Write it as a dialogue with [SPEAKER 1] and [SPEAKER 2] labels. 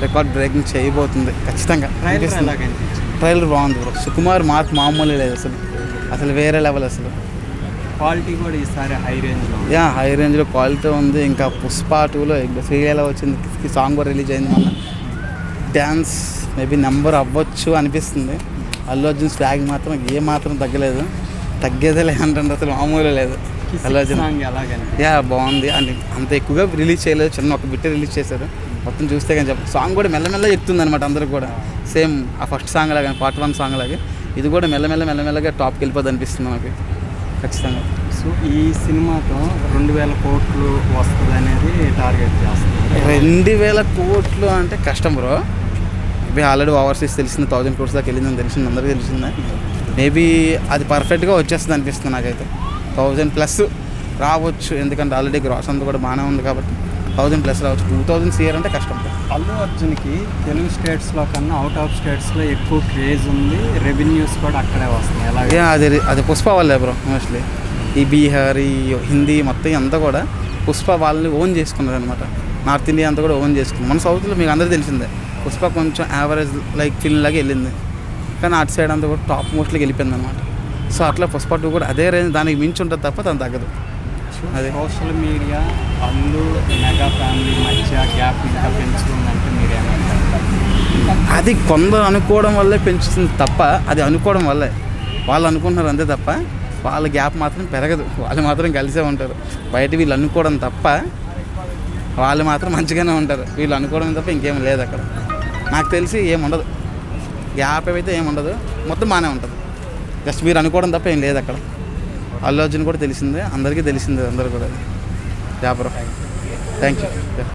[SPEAKER 1] Record breaking చేయబోతుంది ఖచ్చితంగా. Trailer బాగుంది బ్రో. సుకుమార్ మార్క్ మామూలు లేదు అసలు వేరే లెవెల్ అసలు.
[SPEAKER 2] క్వాలిటీ కూడా ఈసారి
[SPEAKER 1] హై రేంజ్లో క్వాలిటీ ఉంది. ఇంకా పుష్ప 2లో శ్రీలీల వచ్చింది, సాంగ్ కూడా రిలీజ్ అయింది మొన్న. డ్యాన్స్ మేబీ నెంబర్ అవ్వచ్చు అనిపిస్తుంది. అల్లు అర్జున్ స్వాగ్ మాత్రం మాత్రం తగ్గేదే లేదంటే అసలు మామూలు లేదు. అల్లు అర్జున్ బాగుంది. అంత ఎక్కువగా రిలీజ్ చేయలేదు, చిన్న ఒక బిట్ రిలీజ్ చేశారు. మొత్తం చూస్తే కానీ సాంగ్ కూడా మెల్లమెల్ల ఎక్కుతుంది అనమాట అందరికి కూడా. సేమ్ ఆ ఫస్ట్ సాంగ్ లాగా పార్ట్ 1 సాంగ్ లాగే ఇది కూడా మెల్లమెల్లగా టాప్కి వెళ్ళిపోద్ది అనిపిస్తుంది నాకు ఖచ్చితంగా.
[SPEAKER 2] సో ఈ సినిమాతో 2000 కోట్లు వస్తుంది అనేది టార్గెట్ చేస్తుంది.
[SPEAKER 1] 2000 కోట్లు అంటే కష్టం బ్రో. మేబీ ఆల్రెడీ ఓవర్సీస్ తెలిసింది, 1000 crores దాకా వెళ్ళిందని తెలిసింది, అందరికీ తెలిసిందే. మేబీ అది పర్ఫెక్ట్గా వచ్చేస్తుంది అనిపిస్తుంది నాకైతే. 1000+ రావచ్చు, ఎందుకంటే ఆల్రెడీ గ్రాస్ అంతా కూడా బాగానే ఉంది కాబట్టి 1000+ రావచ్చు. 2000 CR అంటే కష్టం.
[SPEAKER 2] అల్లు అర్జున్కి తెలుగు స్టేట్స్లో కన్నా అవుట్ ఆఫ్ స్టేట్స్లో ఎక్కువ క్రేజ్ ఉంది, రెవెన్యూస్ కూడా అక్కడే వస్తున్నాయి. అలాగే
[SPEAKER 1] అది పుష్ప వాళ్ళే బ్రో. మోస్ట్లీ ఈ బీహార్, ఈ హిందీ మొత్తం అంతా కూడా పుష్ప వాళ్ళని ఓన్ చేసుకున్నారు అనమాట. నార్త్ ఇండియా అంతా కూడా ఓన్ చేసుకుంది. మన సౌత్లో మీకు అందరికీ తెలిసిందే పుష్ప కొంచెం యావరేజ్ లైక్ ఫిల్మ్ లాగా వెళ్ళింది, కానీ అటు సైడ్ అంతా కూడా టాప్ మోస్ట్లీకి వెళ్ళిపోయింది అనమాట. సో అట్లా పుష్ప 2 కూడా అదే రేంజ్, దానికి మించి ఉంటుంది తప్ప దాని తగ్గదు.
[SPEAKER 2] అదే social media Allu mega family మధ్య గ్యాప్ ఇంకా పెంచుతుందంటే మీరేమంటారు?
[SPEAKER 1] అది కొందరు అనుకోవడం వల్లే పెంచుతుంది తప్ప, అది అనుకోవడం వల్లే వాళ్ళు అనుకుంటున్నారు అంతే తప్ప వాళ్ళ గ్యాప్ మాత్రం పెరగదు. వాళ్ళు మాత్రం కలిసే ఉంటారు. బయట వీళ్ళు అనుకోవడం తప్ప వాళ్ళు మాత్రం మంచిగానే ఉంటారు. వీళ్ళు అనుకోవడం తప్ప ఇంకేం లేదు అక్కడ. నాకు తెలిసి ఏముండదు, గ్యాప్ అయితే ఏముండదు, మొత్తం బాగానే ఉంటుంది. జస్ట్ మీరు అనుకోవడం తప్ప ఏం లేదు అక్కడ. అల్లు అర్జున్ కూడా తెలిసిందే, అందరికీ తెలిసిందే, అందరూ కూడా. Bro thank you.